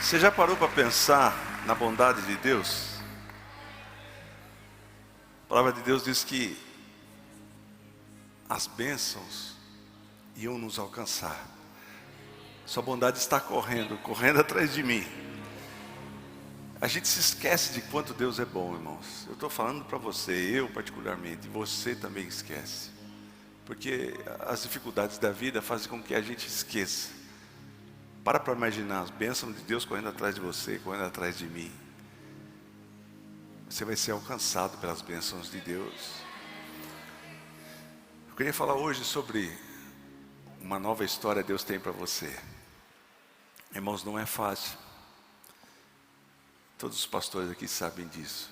Você já parou para pensar na bondade de Deus? A palavra de Deus diz que as bênçãos iam nos alcançar. Sua bondade está correndo atrás de mim. A gente se esquece de quanto Deus é bom, irmãos. Eu estou falando para você, eu particularmente, você também esquece. Porque as dificuldades da vida fazem com que a gente esqueça. Para imaginar as bênçãos de Deus correndo atrás de você, correndo atrás de mim. Você vai ser alcançado pelas bênçãos de Deus. Eu queria falar hoje sobre uma nova história que Deus tem para você. Irmãos, não é fácil. Todos os pastores aqui sabem disso.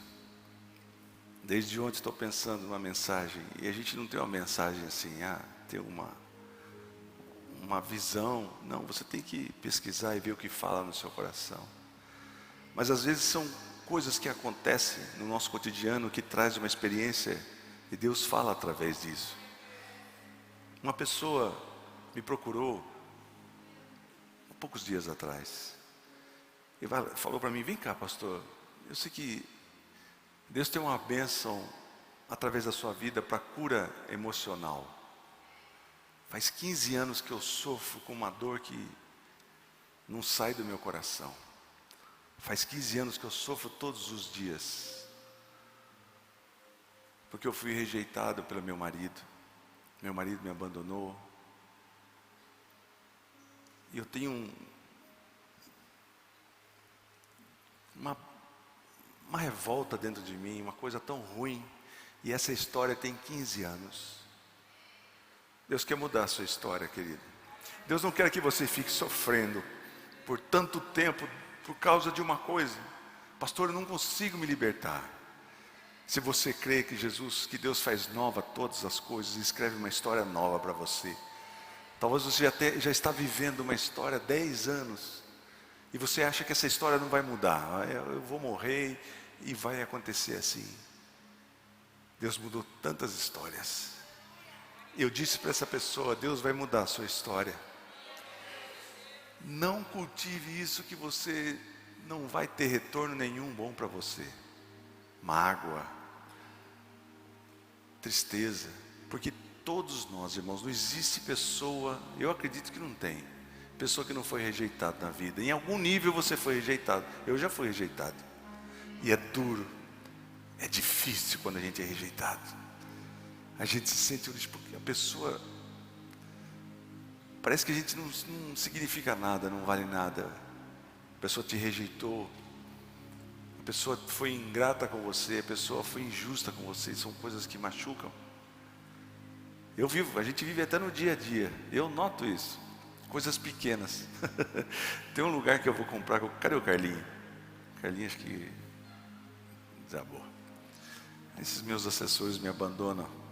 Desde ontem estou pensando numa mensagem, e a gente não tem uma mensagem assim, tem uma visão. Não, você tem que pesquisar e ver o que fala no seu coração. Mas às vezes são coisas que acontecem no nosso cotidiano que traz uma experiência e Deus fala através disso. Uma pessoa me procurou há poucos dias atrás e falou para mim: vem cá, pastor, eu sei que Deus tem uma bênção através da sua vida para cura emocional. Faz 15 anos que eu sofro com uma dor que não sai do meu coração. Faz 15 anos que eu sofro todos os dias. Porque eu fui rejeitado pelo meu marido. Meu marido me abandonou. E eu tenho uma revolta dentro de mim, uma coisa tão ruim. E essa história tem 15 anos. Deus quer mudar a sua história, querido. Deus não quer que você fique sofrendo por tanto tempo por causa de uma coisa. Pastor, eu não consigo me libertar. Se você crê que Deus faz nova todas as coisas e escreve uma história nova para você. Talvez você já está vivendo uma história há 10 anos. E você acha que essa história não vai mudar. Eu vou morrer e vai acontecer assim. Deus mudou tantas histórias. Eu disse para essa pessoa: Deus vai mudar a sua história. Não cultive isso, que você não vai ter retorno nenhum bom para você. Mágoa, tristeza. Porque todos nós, irmãos, não existe pessoa, eu acredito que não tem, pessoa que não foi rejeitada na vida. Em algum nível você foi rejeitado. Eu já fui rejeitado. E é duro, é difícil quando a gente é rejeitado. A gente se sente um lixo, porque a pessoa, parece que a gente não significa nada, não vale nada. A pessoa te rejeitou, a pessoa foi ingrata com você, a pessoa foi injusta com você. São coisas que machucam. A gente vive até no dia a dia. Eu noto isso, coisas pequenas. Tem um lugar que eu vou comprar. Cadê o Carlinho? Carlinho acho que desabou. Esses meus assessores me abandonam.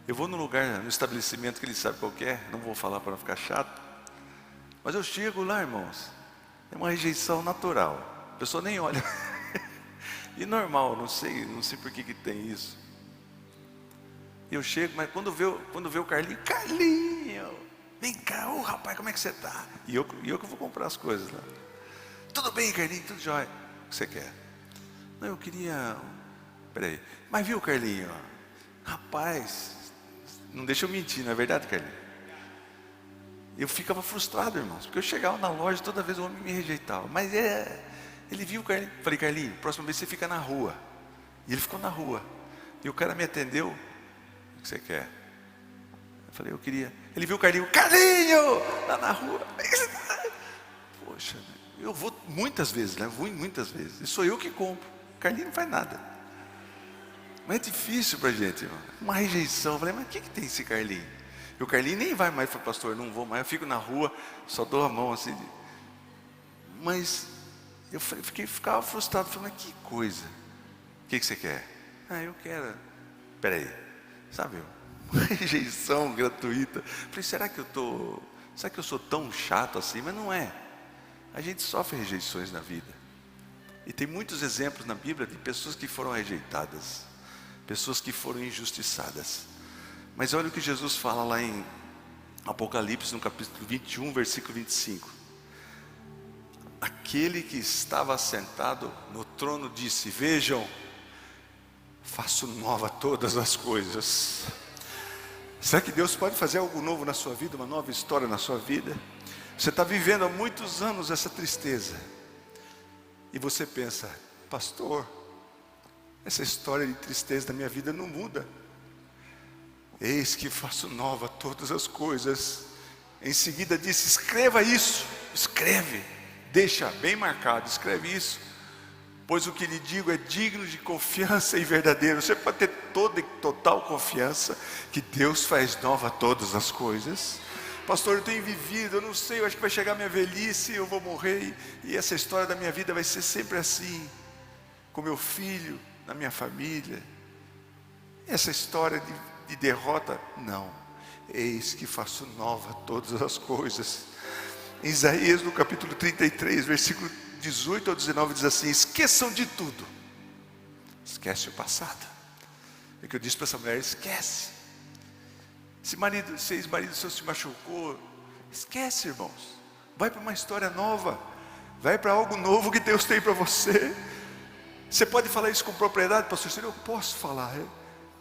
Eu vou no estabelecimento que ele sabe qual que é, não vou falar para não ficar chato. Mas eu chego lá, irmãos, é uma rejeição natural. A pessoa nem olha. E normal, não sei por que tem isso. Eu chego, mas quando vê o Carlinho, vem cá, rapaz, como é que você está? E eu que vou comprar as coisas lá. Tudo bem, Carlinho, tudo jóia. O que você quer? Não, eu queria... Peraí, mas viu, Carlinho? Rapaz... Não deixa eu mentir, não é verdade, Carlinhos? Eu ficava frustrado, irmãos, porque eu chegava na loja, toda vez o homem me rejeitava. Mas ele viu o Carlinhos. Falei: Carlinhos, próxima vez você fica na rua. E ele ficou na rua. E o cara me atendeu: o que você quer? Eu falei: eu queria. Ele viu o Carlinhos: Carlinhos, lá na rua. Poxa, eu vou muitas vezes, né? Vou muitas vezes. E sou eu que compro. O Carlinhos não faz nada. Mas é difícil para a gente, irmão. Uma rejeição. Eu falei: mas o que tem esse Carlinho? E o Carlinho nem vai mais. Eu falei: pastor, não vou mais. Eu fico na rua, só dou a mão assim. Mas eu ficava frustrado. Falei: mas que coisa. O que você quer? Eu quero. Peraí, sabe? Uma rejeição gratuita. Eu falei: será que eu sou tão chato assim? Mas não é. A gente sofre rejeições na vida. E tem muitos exemplos na Bíblia de pessoas que foram rejeitadas. Pessoas que foram injustiçadas. Mas olha o que Jesus fala lá em Apocalipse, no capítulo 21, versículo 25. aquele que estava sentado no trono disse: vejam, faço nova todas as coisas. Será que Deus pode fazer algo novo na sua vida, uma nova história na sua vida? Você está vivendo há muitos anos essa tristeza, e você pensa: pastor, essa história de tristeza da minha vida não muda. Eis que faço nova todas as coisas. Em seguida disse: escreva isso, escreve, deixa bem marcado, escreve isso, pois o que lhe digo é digno de confiança e verdadeiro. Você pode ter toda e total confiança que Deus faz nova todas as coisas. Pastor, eu tenho vivido, eu não sei, eu acho que vai chegar a minha velhice, eu vou morrer, e essa história da minha vida vai ser sempre assim, com meu filho, na minha família. Essa história de derrota, não. Eis que faço nova todas as coisas. Em Isaías, no capítulo 33, versículo 18 ao 19, diz assim: esqueçam de tudo. Esquece o passado. É que eu disse para essa mulher: esquece. Se ex-marido seu se machucou, esquece, irmãos. Vai para uma história nova. Vai para algo novo que Deus tem para você. Você pode falar isso com propriedade, pastor? Eu posso falar.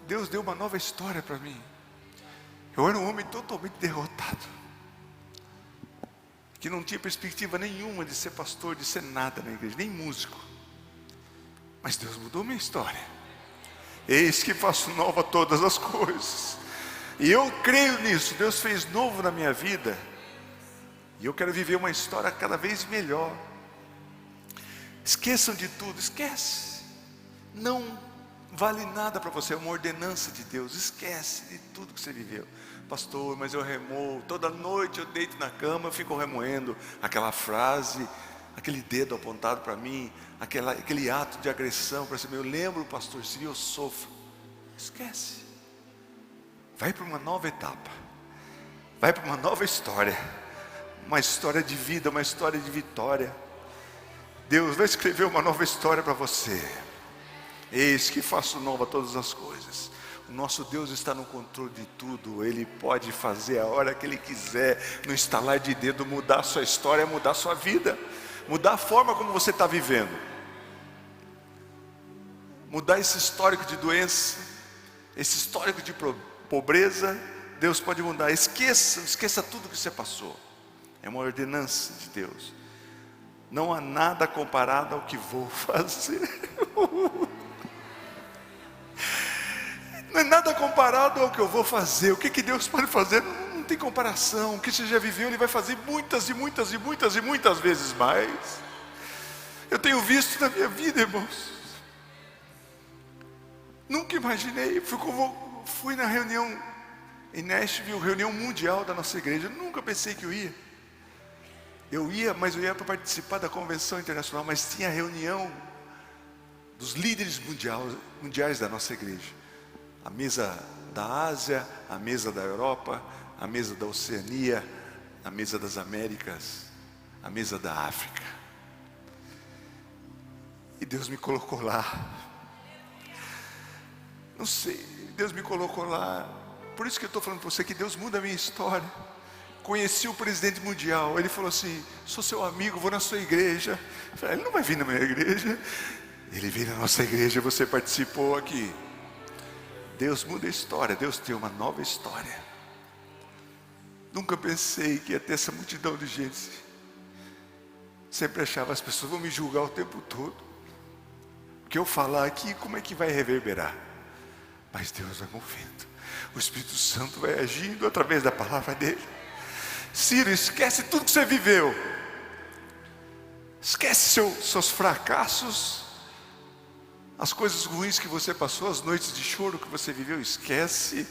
Deus deu uma nova história para mim. Eu era um homem totalmente derrotado, que não tinha perspectiva nenhuma de ser pastor, de ser nada na igreja, nem músico. Mas Deus mudou minha história. Eis que faço nova todas as coisas. E eu creio nisso. Deus fez novo na minha vida, e eu quero viver uma história cada vez melhor. Esqueçam de tudo, esquece. Não vale nada para você, é uma ordenança de Deus. Esquece de tudo que você viveu. Pastor, mas eu remoo, toda noite eu deito na cama, eu fico remoendo aquela frase, aquele dedo apontado para mim, aquele ato de agressão para cima. Eu lembro, pastor, se eu sofro. Esquece. Vai para uma nova etapa, vai para uma nova história, uma história de vida, uma história de vitória. Deus vai escrever uma nova história para você. Eis que faço nova todas as coisas. O nosso Deus está no controle de tudo. Ele pode fazer a hora que Ele quiser, no estalar de dedo, mudar a sua história, mudar a sua vida, mudar a forma como você está vivendo, mudar esse histórico de doença, esse histórico de pobreza. Deus pode mudar. Esqueça tudo que você passou. É uma ordenança de Deus. Não há nada comparado ao que vou fazer. Não é nada comparado ao que eu vou fazer. O que Deus pode fazer? Não tem comparação. O que você já viveu, Ele vai fazer muitas e muitas e muitas e muitas vezes mais. Eu tenho visto na minha vida, irmãos. Nunca imaginei. Fui na reunião em Nashville, reunião mundial da nossa igreja. Nunca pensei que eu ia. Mas eu ia para participar da convenção internacional. Mas tinha a reunião dos líderes mundiais da nossa igreja. A mesa da Ásia, a mesa da Europa, a mesa da Oceania, a mesa das Américas, a mesa da África. E Deus me colocou lá. Não sei, Deus me colocou lá. Por isso que eu estou falando para você que Deus muda a minha história. Conheci o presidente mundial. Ele falou assim: sou seu amigo, vou na sua igreja. Eu falei: ele não vai vir na minha igreja. Ele veio na nossa igreja, você participou aqui. Deus muda a história. Deus tem uma nova história. Nunca pensei que ia ter essa multidão de gente. Sempre achava as pessoas vão me julgar o tempo todo. O que eu falar aqui, como é que vai reverberar? Mas Deus vai movendo. O Espírito Santo vai agindo através da palavra dele. Ciro, esquece tudo que você viveu. Esquece seus fracassos, as coisas ruins que você passou, as noites de choro que você viveu. Esquece,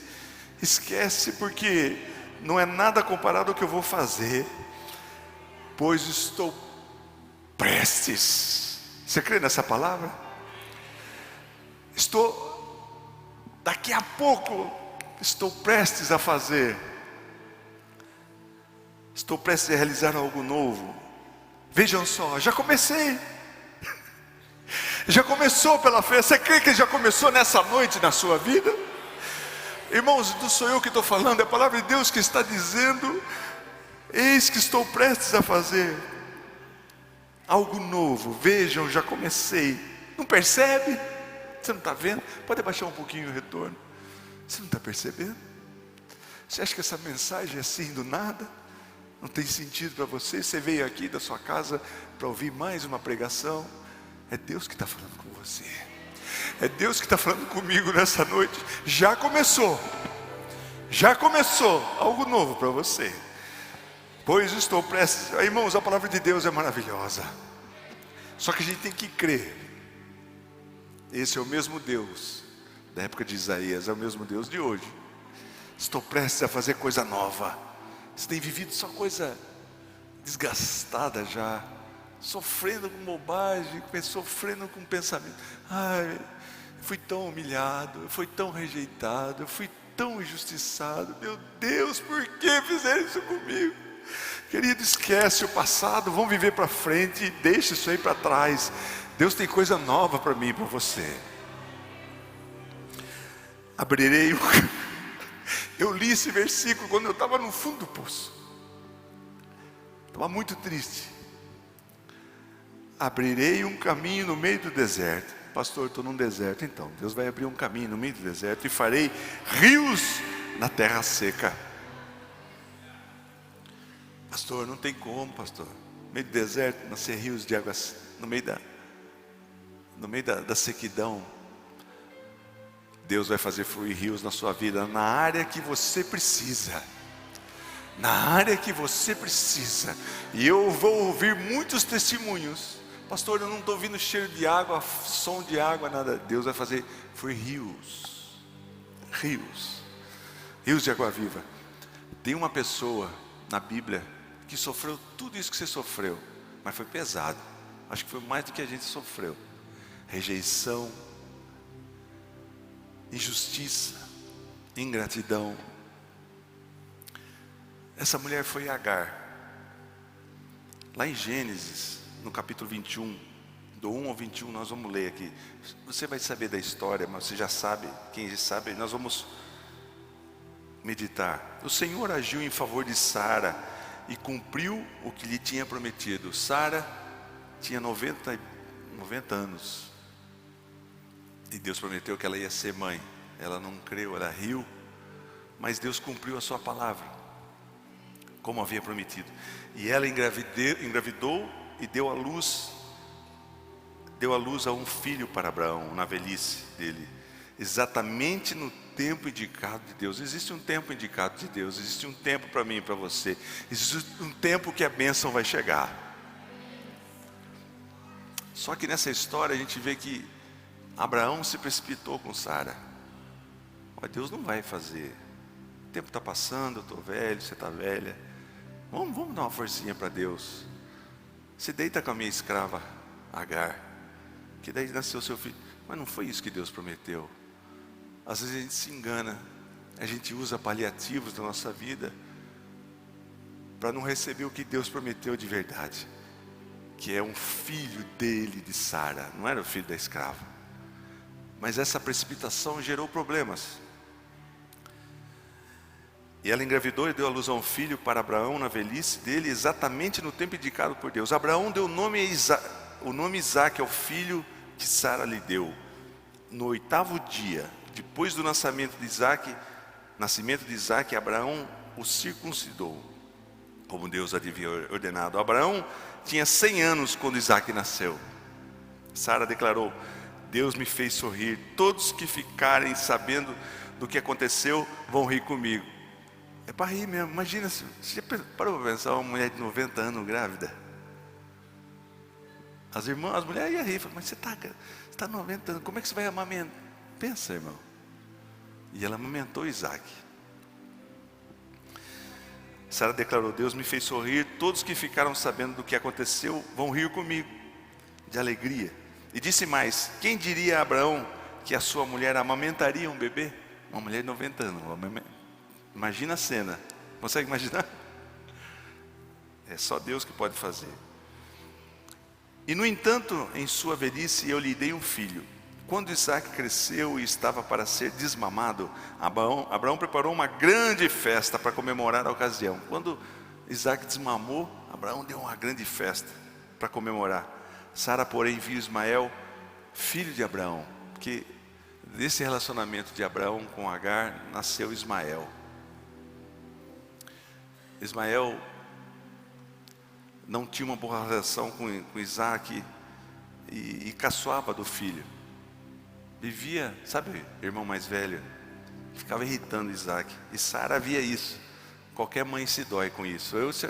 porque não é nada comparado ao que eu vou fazer, pois estou prestes. Você crê nessa palavra? Daqui a pouco, estou prestes a fazer. Estou prestes a realizar algo novo. Vejam só, já comecei. Já começou pela fé. Você crê que já começou nessa noite na sua vida? Irmãos, não sou eu que estou falando, é a palavra de Deus que está dizendo: eis que estou prestes a fazer. algo novo, vejam, já comecei. Não percebe? Você não está vendo? Pode abaixar um pouquinho o retorno. Você não está percebendo? Você acha que essa mensagem é assim do nada? Não tem sentido para você? Você veio aqui da sua casa para ouvir mais uma pregação? É Deus que está falando com você. É Deus que está falando comigo nessa noite. Já começou algo novo para você. Pois estou prestes. Irmãos, a palavra de Deus é maravilhosa. Só que a gente tem que crer. Esse é o mesmo Deus da época de Isaías, é o mesmo Deus de hoje. Estou prestes a fazer coisa nova. Você tem vivido só coisa desgastada já, sofrendo com bobagem, sofrendo com pensamento. Ai, fui tão humilhado, eu fui tão rejeitado, eu fui tão injustiçado. Meu Deus, por que fizeram isso comigo? Querido, esquece o passado, vamos viver para frente e deixa isso aí para trás. Deus tem coisa nova para mim e para você. Abrirei o... Eu li esse versículo quando eu estava no fundo do poço. Estava muito triste. Abrirei um caminho no meio do deserto. Pastor, estou num deserto. Então, Deus vai abrir um caminho no meio do deserto e farei rios na terra seca. Pastor, não tem como, pastor. No meio do deserto, nascer rios de águas, no meio da sequidão. Deus vai fazer fluir rios na sua vida, na área que você precisa. Na área que você precisa. E eu vou ouvir muitos testemunhos. Pastor, eu não estou ouvindo cheiro de água, som de água, nada. Deus vai fazer fluir rios. Rios de água viva. Tem uma pessoa na Bíblia que sofreu tudo isso que você sofreu, mas foi pesado. Acho que foi mais do que a gente sofreu. Rejeição, injustiça, ingratidão. Essa mulher foi Agar. Lá em Gênesis, no capítulo 21, do 1 ao 21, nós vamos ler aqui. Você vai saber da história, mas você já sabe. Quem já sabe, nós vamos meditar. O Senhor agiu em favor de Sara e cumpriu o que lhe tinha prometido. Sara tinha 90 anos. E Deus prometeu que ela ia ser mãe. Ela não creu, ela riu. Mas Deus cumpriu a sua palavra, como havia prometido. E ela engravidou e deu à luz a um filho para Abraão, na velhice dele. Exatamente no tempo indicado de Deus. Existe um tempo indicado de Deus. Existe um tempo para mim e para você. Existe um tempo que a bênção vai chegar. Só que nessa história a gente vê que Abraão se precipitou com Sara. Mas Deus não vai fazer. O tempo está passando, eu estou velho, você está velha. Vamos dar uma forcinha para Deus. Se deita com a minha escrava Agar, que daí nasceu seu filho. Mas não foi isso que Deus prometeu. Às vezes a gente se engana. A gente usa paliativos da nossa vida para não receber o que Deus prometeu de verdade, que é um filho dele, de Sara. Não era o filho da escrava. Mas essa precipitação gerou problemas. E ela engravidou e deu à luz a um filho para Abraão na velhice dele, exatamente no tempo indicado por Deus. Abraão deu o nome Isaque ao filho que Sara lhe deu. No 8º dia, depois do nascimento de Isaque, Abraão o circuncidou, como Deus havia ordenado. Abraão tinha 100 anos quando Isaque nasceu. Sara declarou: Deus me fez sorrir. Todos que ficarem sabendo do que aconteceu vão rir comigo. É para rir mesmo. Imagina se você parou para pensar uma mulher de 90 anos grávida. As mulheres iam rir. Mas você está 90 anos, como é que você vai amamentar? Pensa, irmão. E ela amamentou Isaque. Sara declarou: Deus me fez sorrir. Todos que ficaram sabendo do que aconteceu vão rir comigo, de alegria. E disse mais: quem diria a Abraão que a sua mulher amamentaria um bebê? Uma mulher de 90 anos. Imagina a cena. Consegue imaginar? É só Deus que pode fazer. E no entanto, em sua velhice eu lhe dei um filho. Quando Isaque cresceu e estava para ser desmamado, Abraão preparou uma grande festa para comemorar a ocasião. Quando Isaque desmamou, Abraão deu uma grande festa. para comemorar. Sara, porém, viu Ismael, filho de Abraão, porque desse relacionamento de Abraão com Agar nasceu Ismael. Ismael não tinha uma boa relação com Isaac e caçoava do filho. Vivia, sabe, irmão mais velho, ficava irritando Isaac. E Sara via isso. Qualquer mãe se dói com isso. Se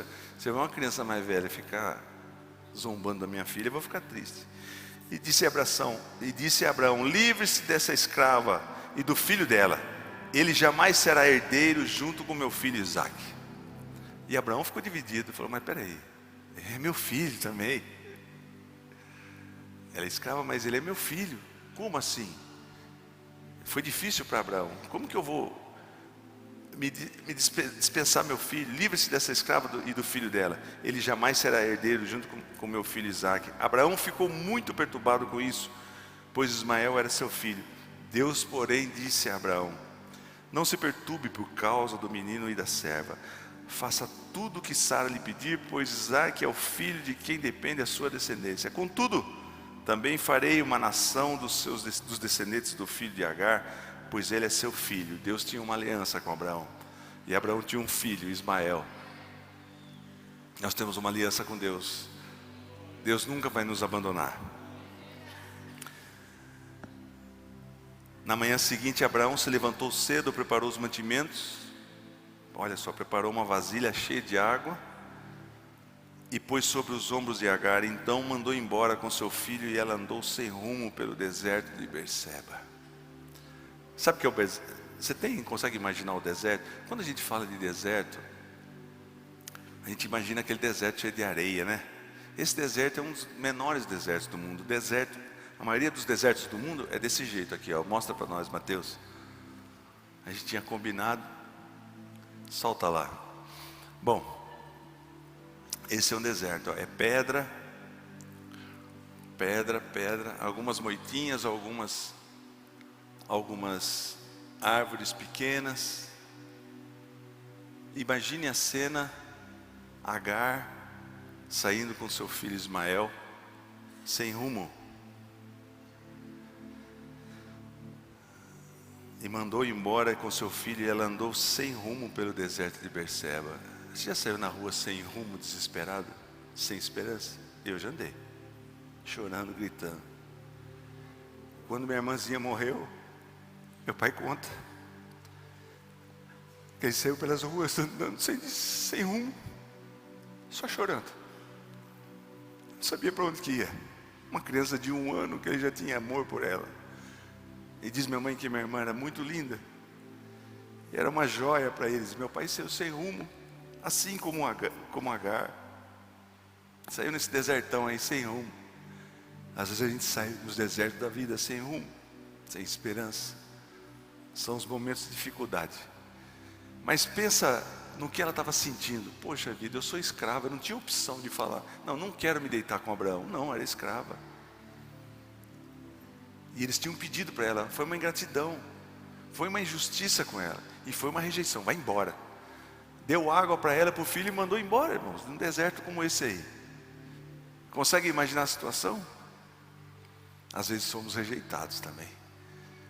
eu ver uma criança mais velha ficar zombando da minha filha, eu vou ficar triste. E disse a Abraão: livre-se dessa escrava e do filho dela. Ele jamais será herdeiro junto com meu filho Isaac. E Abraão ficou dividido. Falou: mas peraí, é meu filho também. Ela é escrava, mas ele é meu filho. Como assim? Foi difícil para Abraão. Como que eu vou me dispensar meu filho? Livre-se dessa escrava e do filho dela. Ele jamais será herdeiro junto com meu filho Isaac. Abraão ficou muito perturbado com isso, pois Ismael era seu filho. Deus, porém, disse a Abraão: não se perturbe por causa do menino e da serva. Faça tudo o que Sara lhe pedir, pois Isaac é o filho de quem depende a sua descendência. Contudo, também farei uma nação dos descendentes do filho de Agar, pois ele é seu filho. Deus tinha uma aliança com Abraão, e Abraão tinha um filho, Ismael. Nós temos uma aliança com Deus. Deus nunca vai nos abandonar. Na manhã seguinte, Abraão se levantou cedo, preparou os mantimentos. Olha só, preparou uma vasilha cheia de água e pôs sobre os ombros de Agar. Então mandou embora com seu filho, e ela andou sem rumo pelo deserto de Berseba. Sabe o que é o deserto? Você consegue imaginar o deserto? Quando a gente fala de deserto, a gente imagina aquele deserto cheio de areia, né? Esse deserto é um dos menores desertos do mundo. A maioria dos desertos do mundo é desse jeito aqui, ó. Mostra para nós, Mateus. A gente tinha combinado. Solta lá. Bom, esse é um deserto, ó. É pedra, algumas moitinhas, algumas árvores pequenas. Imagine a cena: Agar saindo com seu filho Ismael, sem rumo, e mandou embora com seu filho, e ela andou sem rumo pelo deserto de Berseba. Você já saiu na rua sem rumo, desesperado, sem esperança? Eu já andei, chorando, gritando. Quando minha irmãzinha morreu, meu pai conta que ele saiu pelas ruas andando sem rumo, só chorando. Não sabia para onde que ia. Uma criança de 1 ano, que ele já tinha amor por ela. E diz minha mãe que minha irmã era muito linda, e era uma joia para eles. Meu pai saiu sem rumo, assim como Agar. Saiu nesse desertão aí sem rumo. Às vezes a gente sai nos desertos da vida sem rumo, sem esperança. São os momentos de dificuldade. Mas pensa no que ela estava sentindo. Poxa vida, eu sou escrava, eu não tinha opção de falar: não quero me deitar com Abraão. Não, era escrava. E eles tinham pedido para ela. Foi uma ingratidão, foi uma injustiça com ela, e foi uma rejeição. Vai embora. Deu água para ela, para o filho, e mandou embora, irmãos, num deserto como esse aí. Consegue imaginar a situação? Às vezes somos rejeitados também,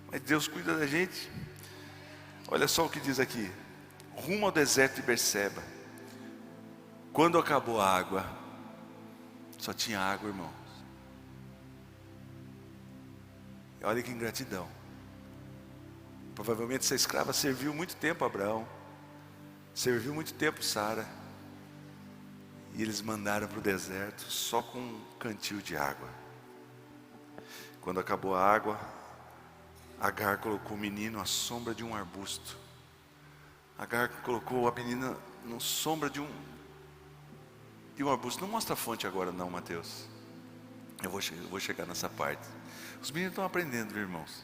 mas Deus cuida da gente. Olha só o que diz aqui: rumo ao deserto de Berseba. Quando acabou a água, só tinha água, irmãos. Olha que ingratidão. Provavelmente essa escrava serviu muito tempo a Abraão, serviu muito tempo Sara, e eles mandaram para o deserto só com um cantil de água. Quando acabou a água, Agar colocou o menino à sombra de um arbusto. Agar colocou a menina na sombra de um arbusto. Não mostra a fonte agora não, Mateus. Eu vou chegar nessa parte. Os meninos estão aprendendo, viu, irmãos?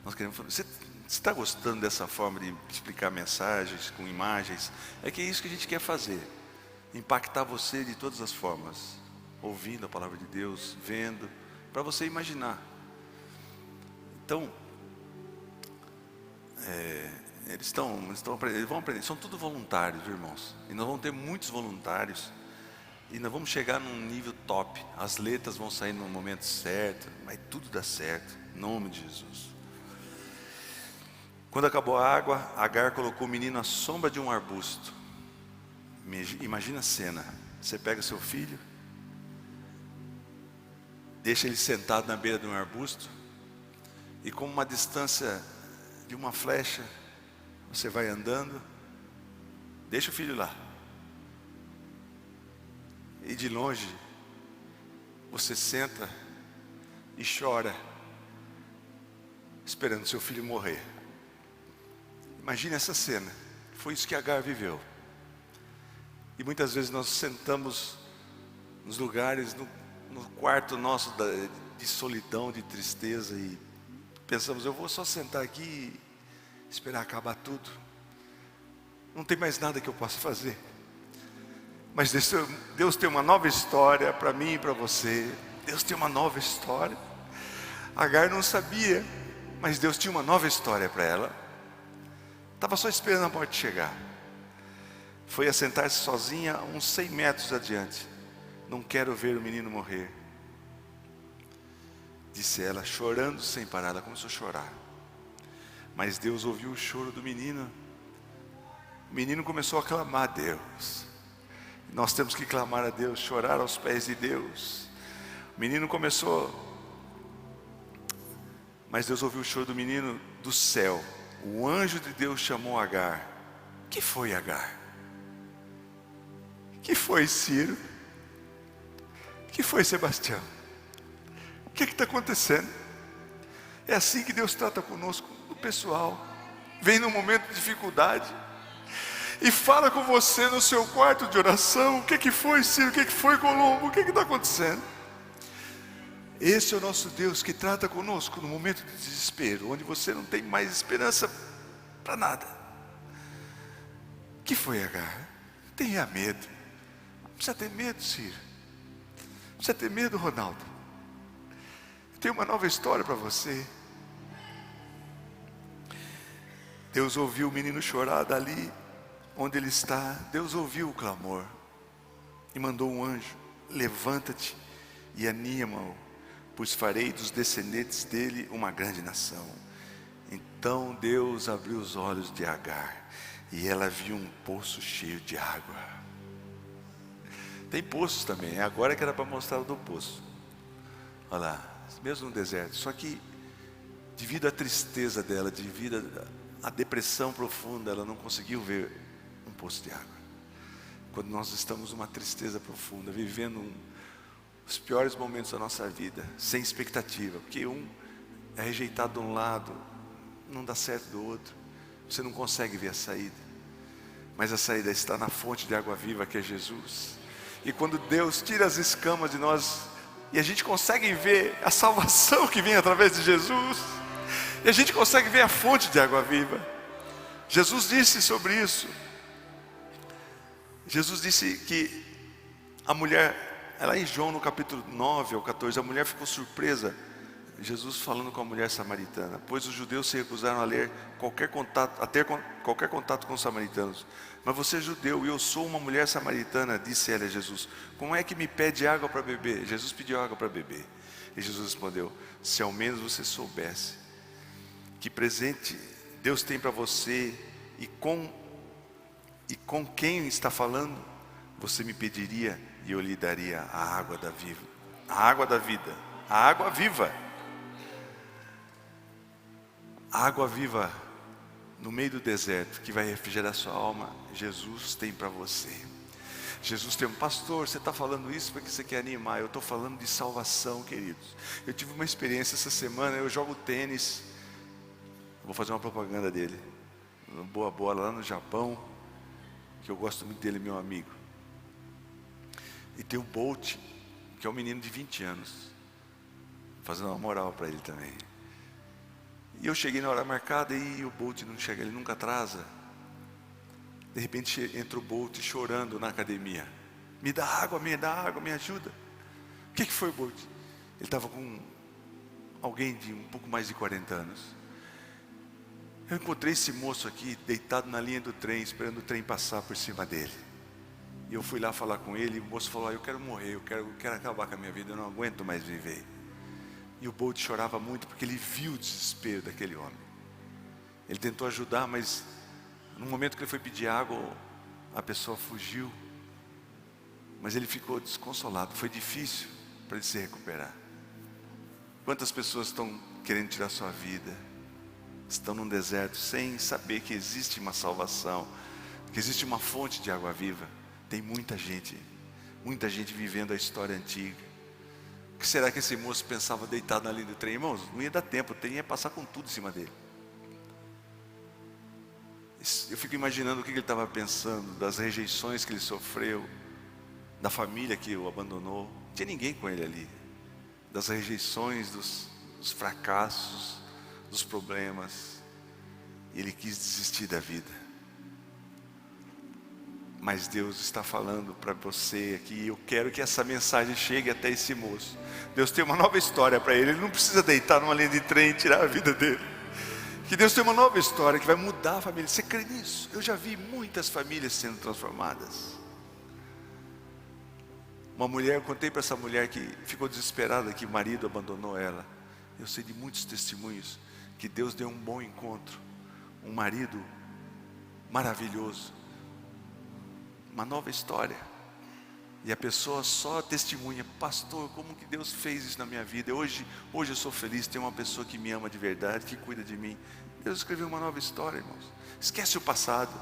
Nós queremos. Você está gostando dessa forma de explicar mensagens com imagens? É que é isso que a gente quer fazer. Impactar você de todas as formas. Ouvindo a palavra de Deus, vendo, para você imaginar. Então, eles vão aprender. São tudo voluntários, viu, irmãos? E nós vamos ter muitos voluntários. E nós vamos chegar num nível top. As letras vão sair no momento certo, vai tudo dar certo, em nome de Jesus. Quando acabou a água, Agar colocou o menino à sombra de um arbusto. Imagina a cena, você pega seu filho, deixa ele sentado na beira de um arbusto, e com uma distância de uma flecha, você vai andando, deixa o filho lá. E de longe, você senta e chora, esperando seu filho morrer. Imagine essa cena, foi isso que Agar viveu. E muitas vezes nós sentamos nos lugares, no quarto nosso de solidão, de tristeza, e pensamos, eu vou só sentar aqui e esperar acabar tudo. Não tem mais nada que eu possa fazer. Mas Deus tem uma nova história para mim e para você. Deus tem uma nova história. Agar não sabia, mas Deus tinha uma nova história para ela. Estava só esperando a morte chegar. Foi assentar-se sozinha uns 100 metros adiante. Não quero ver o menino morrer, disse ela, chorando sem parar. Ela começou a chorar. Mas Deus ouviu o choro do menino. O menino começou a clamar a Deus. Nós temos que clamar a Deus, chorar aos pés de Deus. O menino começou, mas Deus ouviu o choro do menino do céu. O anjo de Deus chamou Agar. Que foi, Agar? Que foi, Ciro? Que foi, Sebastião? O que está acontecendo? É assim que Deus trata conosco, o pessoal. Vem num momento de dificuldade e fala com você no seu quarto de oração. O que foi, Ciro? O que foi, Colombo? O que está acontecendo? Esse é o nosso Deus que trata conosco no momento de desespero, onde você não tem mais esperança para nada. O que foi, Agar? Tenha medo. Não precisa ter medo, Ciro. Não precisa ter medo, Ronaldo. Eu tenho uma nova história para você. Deus ouviu o menino chorar dali onde ele está. Deus ouviu o clamor e mandou um anjo. Levanta-te e anima-o, pois farei dos descendentes dele uma grande nação. Então Deus abriu os olhos de Agar e ela viu um poço cheio de água. Tem poços também, agora que era para mostrar o do poço. Olha lá, mesmo no deserto. Só que devido à tristeza dela, devido à depressão profunda, ela não conseguiu ver um poço de água. Quando nós estamos numa tristeza profunda, vivendo os piores momentos da nossa vida, sem expectativa, porque um é rejeitado de um lado, não dá certo do outro, você não consegue ver a saída, mas a saída está na fonte de água viva, que é Jesus. E quando Deus tira as escamas de nós, e a gente consegue ver a salvação que vem através de Jesus, e a gente consegue ver a fonte de água viva. Jesus disse sobre isso. Jesus disse que a mulher, lá em João no capítulo 9 ao 14, a mulher ficou surpresa, Jesus falando com a mulher samaritana, pois os judeus se recusaram a ter qualquer contato com os samaritanos. Mas você é judeu e eu sou uma mulher samaritana, disse ela a Jesus, como é que me pede água para beber? Jesus pediu água para beber. E Jesus respondeu, se ao menos você soubesse que presente Deus tem para você e com quem está falando, você me pediria e eu lhe daria a água da vida, a água da vida, a água viva. A água viva no meio do deserto, que vai refrigerar sua alma, Jesus tem para você. Jesus tem um pastor, você está falando isso porque você quer animar. Eu estou falando de salvação, queridos. Eu tive uma experiência essa semana, eu jogo tênis, vou fazer uma propaganda dele, uma boa bola lá no Japão, que eu gosto muito dele, meu amigo. E tem o Bolt, que é um menino de 20 anos, fazendo uma moral para ele também. E eu cheguei na hora marcada e o Bolt não chega, ele nunca atrasa. De repente entra o Bolt chorando na academia. Me dá água, me ajuda. O que foi o Bolt? Ele estava com alguém de um pouco mais de 40 anos. Eu encontrei esse moço aqui, deitado na linha do trem, esperando o trem passar por cima dele. E eu fui lá falar com ele, e o moço falou: eu quero morrer, eu quero acabar com a minha vida, eu não aguento mais viver. E o Bolt chorava muito porque ele viu o desespero daquele homem. Ele tentou ajudar, mas no momento que ele foi pedir água, a pessoa fugiu. Mas ele ficou desconsolado, foi difícil para ele se recuperar. Quantas pessoas estão querendo tirar sua vida, estão num deserto sem saber que existe uma salvação, que existe uma fonte de água viva. Tem muita gente vivendo a história antiga. O que será que esse moço pensava deitado na linha do trem? Irmãos, não ia dar tempo, o trem ia passar com tudo em cima dele. Eu fico imaginando o que ele estava pensando, das rejeições que ele sofreu, da família que o abandonou. Não tinha ninguém com ele ali. Das rejeições, dos fracassos, dos problemas. E ele quis desistir da vida. Mas Deus está falando para você aqui, eu quero que essa mensagem chegue até esse moço. Deus tem uma nova história para ele, ele não precisa deitar numa linha de trem e tirar a vida dele. Que Deus tem uma nova história que vai mudar a família. Você crê nisso? Eu já vi muitas famílias sendo transformadas. Uma mulher, eu contei para essa mulher que ficou desesperada que o marido abandonou ela. Eu sei de muitos testemunhos que Deus deu um bom encontro, um marido maravilhoso, uma nova história. E a pessoa só testemunha: pastor, como que Deus fez isso na minha vida? Hoje eu sou feliz, tem uma pessoa que me ama de verdade, que cuida de mim. Deus escreveu uma nova história, irmãos. Esquece o passado.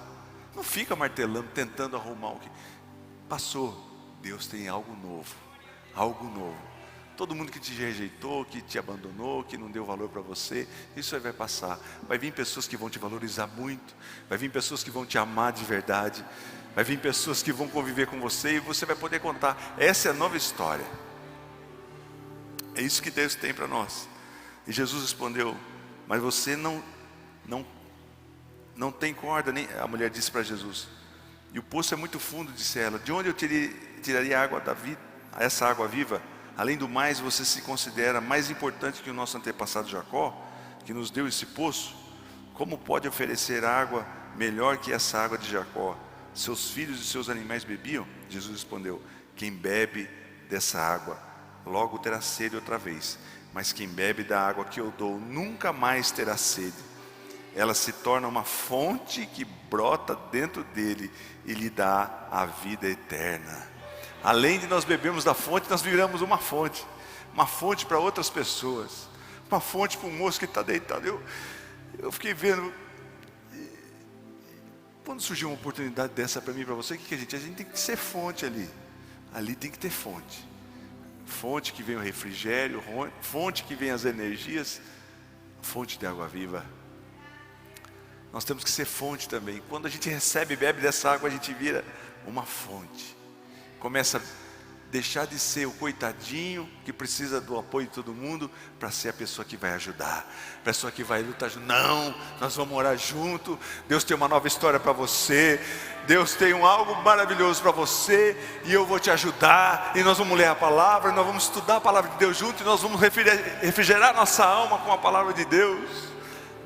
Não fica martelando, tentando arrumar o que passou. Deus tem algo novo. Algo novo. Todo mundo que te rejeitou, que te abandonou, que não deu valor para você, isso aí vai passar. Vai vir pessoas que vão te valorizar muito. Vai vir pessoas que vão te amar de verdade. Vai vir pessoas que vão conviver com você e você vai poder contar. Essa é a nova história. É isso que Deus tem para nós. E Jesus respondeu: mas você não tem corda, nem... A mulher disse para Jesus: e o poço é muito fundo, disse ela, de onde eu tiraria a água da vida, essa água viva? Além do mais, você se considera mais importante que o nosso antepassado Jacó, que nos deu esse poço? Como pode oferecer água melhor que essa água de Jacó? Seus filhos e seus animais bebiam? Jesus respondeu: quem bebe dessa água logo terá sede outra vez, mas quem bebe da água que eu dou nunca mais terá sede. Ela se torna uma fonte que brota dentro dele e lhe dá a vida eterna. Além de nós bebermos da fonte, nós viramos uma fonte para outras pessoas, uma fonte para um moço que está deitado. Eu fiquei vendo. Quando surgiu uma oportunidade dessa para mim e para você, o que a gente tem que ser fonte ali. Ali tem que ter fonte. Fonte que vem o refrigério, fonte que vem as energias, fonte de água viva. Nós temos que ser fonte também. Quando a gente recebe e bebe dessa água, a gente vira uma fonte. Começa a deixar de ser o coitadinho que precisa do apoio de todo mundo, para ser a pessoa que vai ajudar, a pessoa que vai lutar junto. Não, nós vamos orar junto. Deus tem uma nova história para você. Deus tem algo maravilhoso para você, e eu vou te ajudar. E nós vamos ler a palavra, nós vamos estudar a palavra de Deus junto, e nós vamos refrigerar nossa alma com a palavra de Deus.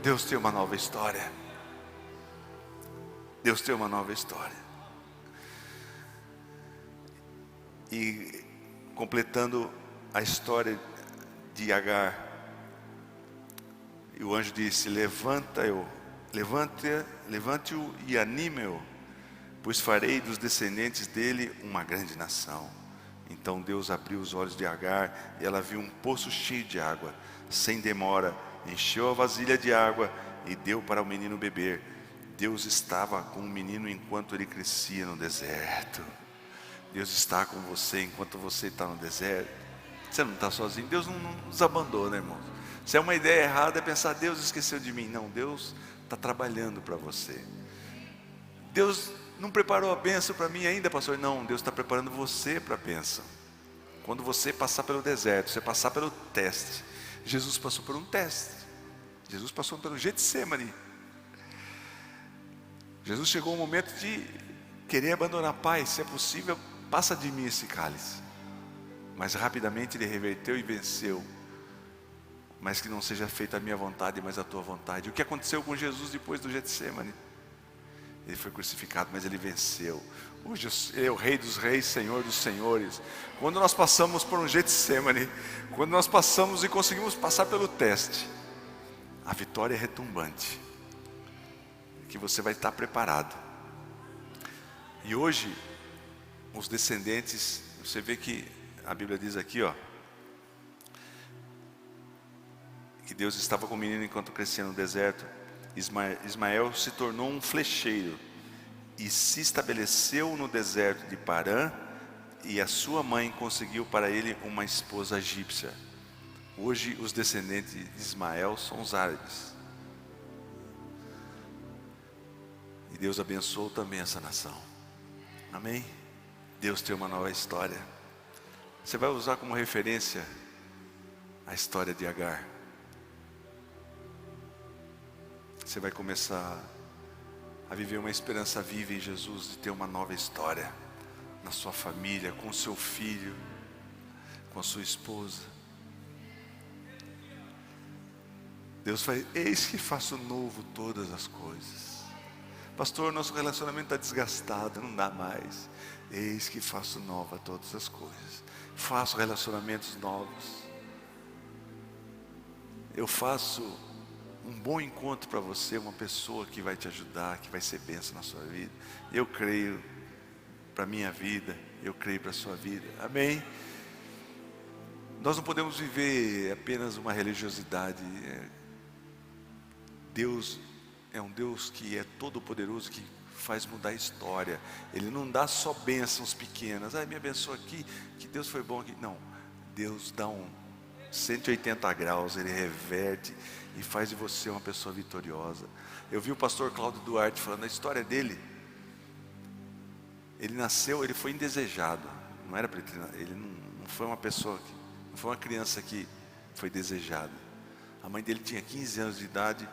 Deus tem uma nova história. Deus tem uma nova história. E completando a história de Agar, e o anjo disse: levante-o e anime-o, pois farei dos descendentes dele uma grande nação. Então Deus abriu os olhos de Agar, e ela viu um poço cheio de água. Sem demora, encheu a vasilha de água e deu para o menino beber. Deus estava com o menino enquanto ele crescia no deserto. Deus está com você enquanto você está no deserto. Você não está sozinho. Deus não nos abandona, irmãos. Se é uma ideia errada, é pensar: Deus esqueceu de mim. Não, Deus está trabalhando para você. Deus não preparou a bênção para mim ainda, pastor. Não, Deus está preparando você para a bênção. Quando você passar pelo deserto, você passar pelo teste. Jesus passou por um teste. Jesus passou pelo Getsemane. Jesus chegou ao momento de querer abandonar. Pai, se é possível, passa de mim esse cálice. Mas rapidamente ele reverteu e venceu. Mas que não seja feita a minha vontade, mas a tua vontade. O que aconteceu com Jesus depois do Getsemane? Ele foi crucificado, mas ele venceu. Hoje é o Rei dos Reis, Senhor dos Senhores. Quando nós passamos por um Getsemane, quando nós passamos e conseguimos passar pelo teste, a vitória é retumbante, que você vai estar preparado. E hoje, os descendentes, você vê que a Bíblia diz aqui, ó, que Deus estava com o menino enquanto crescia no deserto. Ismael se tornou um flecheiro e se estabeleceu no deserto de Parã, e a sua mãe conseguiu para ele uma esposa egípcia. Hoje os descendentes de Ismael são os árabes. E Deus abençoou também essa nação. Amém? Deus tem uma nova história. Você vai usar como referência a história de Agar. Você vai começar a viver uma esperança viva em Jesus, de ter uma nova história na sua família, com o seu filho, com a sua esposa. Deus faz, eis que faço novo todas as coisas. Pastor, nosso relacionamento está desgastado, não dá mais. Eis que faço nova todas as coisas. Faço relacionamentos novos. Eu faço um bom encontro para você, uma pessoa que vai te ajudar, que vai ser bênção na sua vida. Eu creio para a minha vida, eu creio para a sua vida. Amém? Nós não podemos viver apenas uma religiosidade. Deus é um Deus que é todo poderoso, que faz mudar a história. Ele não dá só bênçãos pequenas. Me abençoa aqui, que Deus foi bom aqui. Não, Deus dá um 180 graus, Ele reverte e faz de você uma pessoa vitoriosa. Eu vi o pastor Cláudio Duarte falando a história dele. Ele nasceu, ele foi indesejado. Não era para ele, não foi uma pessoa, não foi uma criança que foi desejada. A mãe dele tinha 15 anos de idade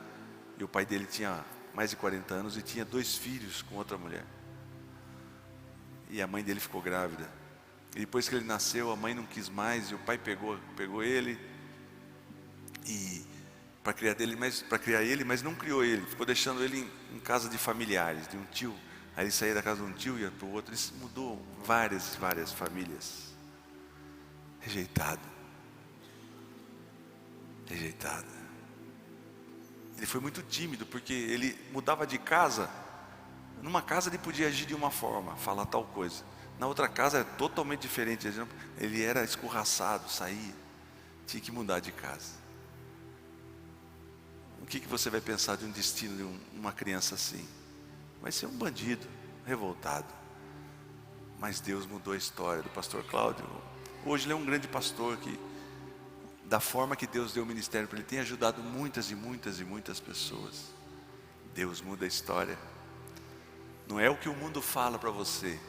e o pai dele tinha mais de 40 anos e tinha 2 filhos com outra mulher. E a mãe dele ficou grávida. E depois que ele nasceu, a mãe não quis mais e o pai pegou ele e para criar ele, mas não criou ele. Ficou deixando ele em casa de familiares, de um tio. Aí ele saía da casa de um tio e ia para o outro. Ele mudou várias famílias. Rejeitado. Ele foi muito tímido, porque ele mudava de casa. Numa casa ele podia agir de uma forma, falar tal coisa. Na outra casa é totalmente diferente. Ele era escorraçado, saía. Tinha que mudar de casa. O que você vai pensar de um destino de uma criança assim? Vai ser um bandido, revoltado. Mas Deus mudou a história do pastor Cláudio. Hoje ele é um grande pastor que, da forma que Deus deu o ministério para ele, tem ajudado muitas pessoas. Deus muda a história. Não é o que o mundo fala para você,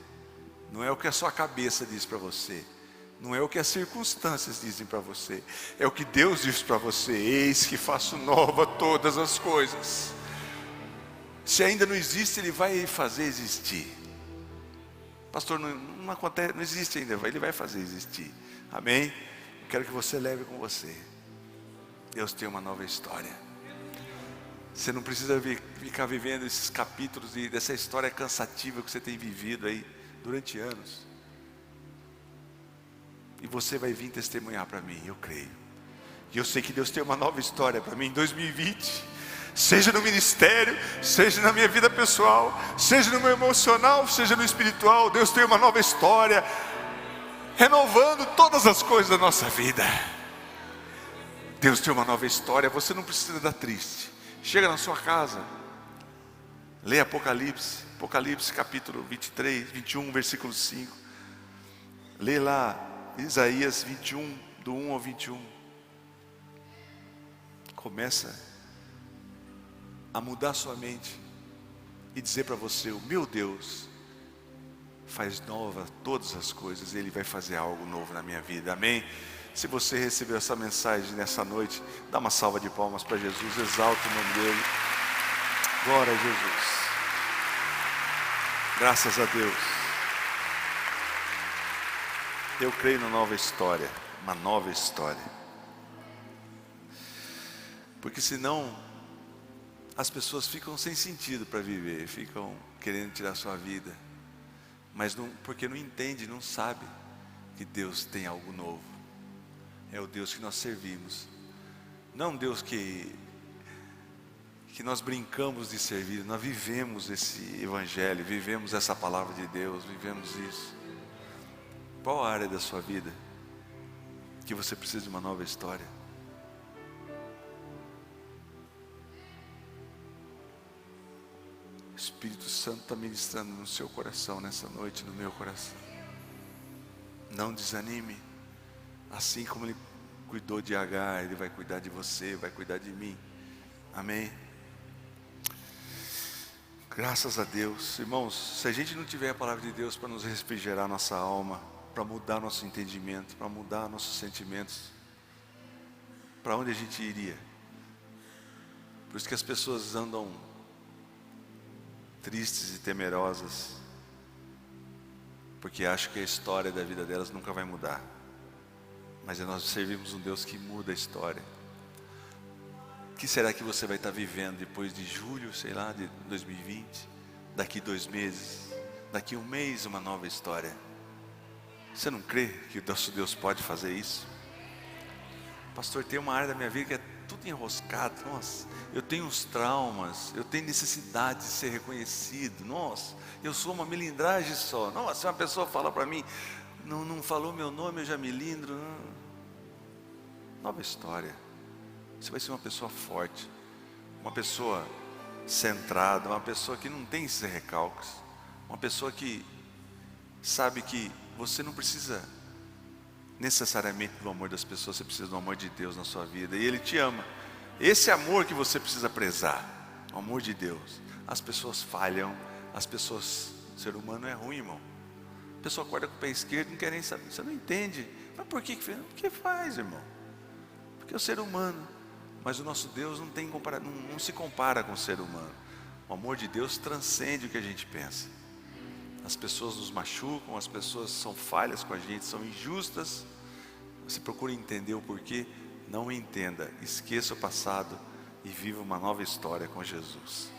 não é o que a sua cabeça diz para você, não é o que as circunstâncias dizem para você, é o que Deus diz para você. Eis que faço nova todas as coisas. Se ainda não existe, Ele vai fazer existir. Pastor, não acontece, não existe ainda, Ele vai fazer existir. Amém? Eu quero que você leve com você. Deus tem uma nova história. Você não precisa ficar vivendo esses capítulos dessa história cansativa que você tem vivido aí durante anos. E você vai vir testemunhar para mim, eu creio. E eu sei que Deus tem uma nova história para mim em 2020. Seja no ministério, seja na minha vida pessoal, seja no meu emocional, seja no espiritual. Deus tem uma nova história, renovando todas as coisas da nossa vida. Deus tem uma nova história. Você não precisa estar triste. Chega na sua casa, lê Apocalipse capítulo 21, versículo 5. Lê lá Isaías 21, do 1 ao 21. Começa a mudar sua mente e dizer para você: o meu Deus faz nova todas as coisas, Ele vai fazer algo novo na minha vida. Amém? Se você recebeu essa mensagem nessa noite, dá uma salva de palmas para Jesus, exalta o nome dEle. Glória a Jesus. Graças a Deus. Eu creio na nova história, uma nova história. Porque senão as pessoas ficam sem sentido para viver, ficam querendo tirar sua vida. mas não, porque não entende, não sabe que Deus tem algo novo. É o Deus que nós servimos, não um Deus que nós brincamos de servir. Nós vivemos esse evangelho, vivemos essa palavra de Deus, vivemos isso. Qual a área da sua vida que você precisa de uma nova história? O Espírito Santo está ministrando no seu coração nessa noite, no meu coração. Não desanime. Assim como Ele cuidou de Agar, Ele vai cuidar de você, vai cuidar de mim. Amém? Graças a Deus. Irmãos, se a gente não tiver a palavra de Deus para nos refrigerar nossa alma, para mudar nosso entendimento, para mudar nossos sentimentos, para onde a gente iria? Por isso que as pessoas andam tristes e temerosas, porque acham que a história da vida delas nunca vai mudar. Mas nós servimos um Deus que muda a história. O que será que você vai estar vivendo depois de julho, sei lá, de 2020? Daqui 2 meses, daqui 1 mês, uma nova história. Você não crê que o nosso Deus pode fazer isso? Pastor, tem uma área da minha vida que é tudo enroscado. Nossa, eu tenho uns traumas, eu tenho necessidade de ser reconhecido. Nossa, eu sou uma melindragem só. Nossa, se uma pessoa fala para mim, não falou meu nome, eu já melindro. Nova história. Você vai ser uma pessoa forte, uma pessoa centrada, uma pessoa que não tem esses recalques, uma pessoa que sabe que você não precisa necessariamente do amor das pessoas, você precisa do amor de Deus na sua vida, e Ele te ama. Esse amor que você precisa prezar, o amor de Deus. As pessoas falham, o ser humano é ruim, irmão. A pessoa acorda com o pé esquerdo, não quer nem saber, você não entende. Mas por que fez? Porque faz, irmão. Porque é o ser humano. Mas o nosso Deus não se compara com o ser humano. O amor de Deus transcende o que a gente pensa. As pessoas nos machucam, as pessoas são falhas com a gente, são injustas. Você procura entender o porquê, não entenda, esqueça o passado e viva uma nova história com Jesus.